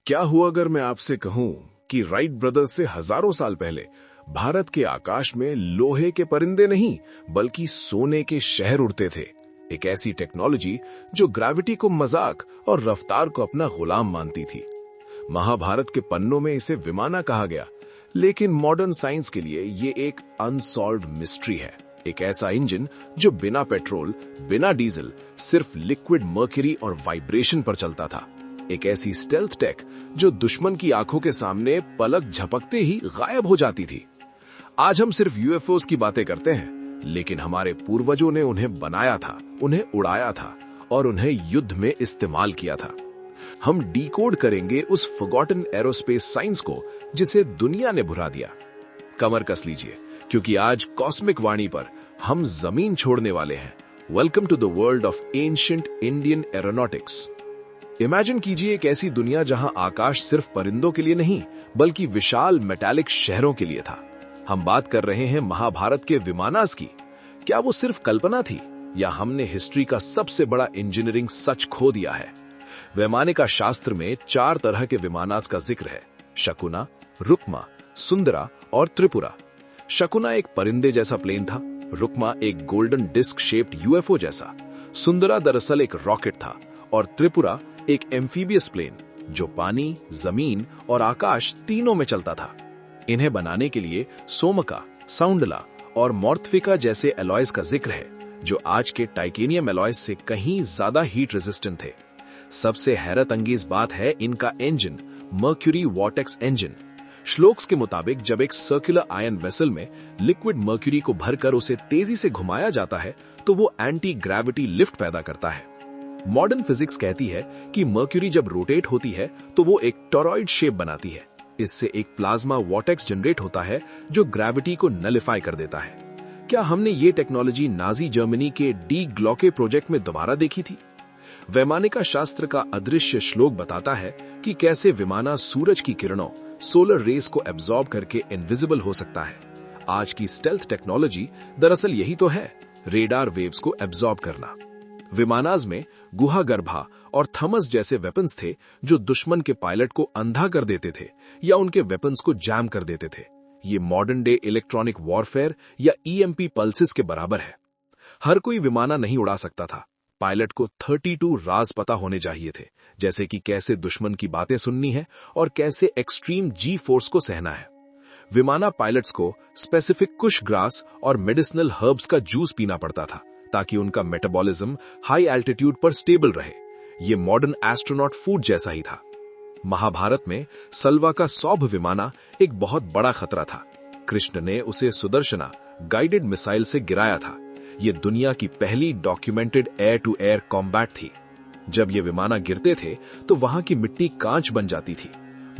क्या हुआ अगर मैं आपसे कहूं कि राइट ब्रदर्स से हजारों साल पहले भारत के आकाश में लोहे के परिंदे नहीं बल्कि सोने के शहर उड़ते थे। एक ऐसी टेक्नोलॉजी जो ग्रेविटी को मजाक और रफ्तार को अपना गुलाम मानती थी। महाभारत के पन्नों में इसे विमाना कहा गया, लेकिन मॉडर्न साइंस के लिए ये एक अनसॉल्व्ड मिस्ट्री है। एक ऐसा इंजन जो बिना पेट्रोल, बिना डीजल, सिर्फ लिक्विड मर्क्यूरी और वाइब्रेशन पर चलता था। एक ऐसी स्टेल्थ टेक जो दुश्मन की आंखों के सामने पलक झपकते ही गायब हो जाती थी। आज हम सिर्फ यूएफओस की बातें करते हैं, लेकिन हमारे पूर्वजों ने उन्हें बनाया था, उन्हें उड़ाया था और उन्हें युद्ध में इस्तेमाल किया था। हम डिकोड करेंगे उस फॉरगॉटन एरोस्पेस साइंस को जिसे दुनिया ने भुला दिया। कमर कस लीजिए, क्योंकि आज कॉस्मिक वाणी पर हम जमीन छोड़ने वाले हैं। Welcome to the world of ancient Indian aeronautics. Imagine कीजिए एक ऐसी दुनिया जहां आकाश सिर्फ परिंदों के लिए नहीं बल्कि विशाल मेटालिक शहरों के लिए था। हम बात कर रहे हैं महाभारत के विमानास की। क्या वो सिर्फ कल्पना थी या हमने हिस्ट्री का सबसे बड़ा इंजीनियरिंग सच खो दिया है? वैमानिका शास्त्र में 4 तरह के विमानास का जिक्र है: शकुना, रुक्मा, सुंदरा और त्रिपुरा। शकुना एक परिंदे जैसा प्लेन था, रुक्मा एक गोल्डन डिस्क शेप्ड यूएफओ जैसा, सुंदरा दरअसल एक रॉकेट था और त्रिपुरा एक एम्फीबियस प्लेन जो पानी, जमीन और आकाश तीनों में चलता था। इन्हें बनाने के लिए सोमका, साउंडला और मॉर्थिफिका जैसे एलॉयज का जिक्र है, जो आज के टाइटेनियम एलॉयज से कहीं ज्यादा हीट रेजिस्टेंट थे। सबसे हैरत अंगेज बात है इनका engine, mercury vortex engine. Shlokas के मुताबिक जब एक सर्कुलर आयन वेसल में लिक्विड मर्क्यूरी को भरकर उसे तेजी से घुमाया जाता है तो वो एंटी ग्रेविटी लिफ्ट पैदा करता है। मॉडर्न फिजिक्स कहती है कि मर्क्यूरी जब रोटेट होती है तो वो एक टॉरॉइड शेप बनाती है। इससे एक प्लाज्मा वॉर्टेक्स जनरेट होता है जो ग्रेविटी को नलिफाई कर देता है। क्या हमने ये टेक्नोलॉजी नाजी जर्मनी के डी ग्लॉके प्रोजेक्ट में दोबारा देखी थी? वैमानिका शास्त्र का अदृश्य श्लोक बताता है कि कैसे विमाना सूरज की किरणों, सोलर रेस को एब्जॉर्ब करके इनविजिबल हो सकता है। आज की स्टेल्थ टेक्नोलॉजी दरअसल यही तो है, रेडार वेव्स को एब्जॉर्ब करना। विमानाज में गुहा गर्भा और थमस जैसे वेपन्स थे जो दुश्मन के पायलट को अंधा कर देते थे या उनके वेपन्स को जैम कर देते थे। ये मॉडर्न डे इलेक्ट्रॉनिक वॉरफेयर या ईएमपी पल्सेस के बराबर है। हर कोई विमाना नहीं उड़ा सकता था। पायलट को 32 राज पता होने चाहिए थे, जैसे कि कैसे दुश्मन की बातें सुननी है और कैसे एक्सट्रीम जी फोर्स को सहना है। विमाना पायलट्स को स्पेसिफिक कुश ग्रास और मेडिसिनल हर्ब्स का जूस पीना पड़ता था ताकि उनका मेटाबॉलिज्म हाई एल्टीट्यूड पर स्टेबल रहे। ये मॉडर्न एस्ट्रोनॉट फूड जैसा ही था। महाभारत में सलवा का सौभ विमाना एक बहुत बड़ा खतरा था। कृष्ण ने उसे सुदर्शना गाइडेड मिसाइल से गिराया था। ये दुनिया की पहली documented air to air combat थी। जब ये विमाना गिरते थे तो वहां की मिट्टी कांच बन जाती थी।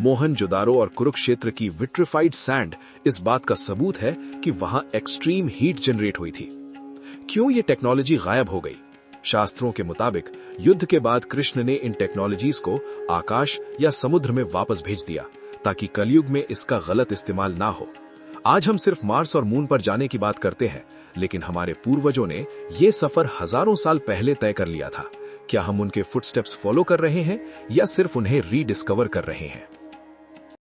मोहनजोदारो और कुरुक्षेत्र की विट्रिफाइड सैंड इस बात का सबूत है कि वहां एक्सट्रीम हीट जनरेट हुई थी। क्यों ये टेक्नोलॉजी गायब हो गई? शास्त्रों के मुताबिक युद्ध के बाद कृष्ण ने इन टेक्नोलॉजीज को आकाश या समुद्र में वापस भेज दिया ताकि कलयुग में इसका गलत इस्तेमाल ना हो। आज हम सिर्फ मार्स और मून पर जाने की बात करते हैं, लेकिन हमारे पूर्वजों ने ये सफर हजारों साल पहले तय कर लिया था। क्या हम उनके फुटस्टेप्स फॉलो कर रहे हैं या सिर्फ उन्हें रीडिस्कवर कर रहे हैं?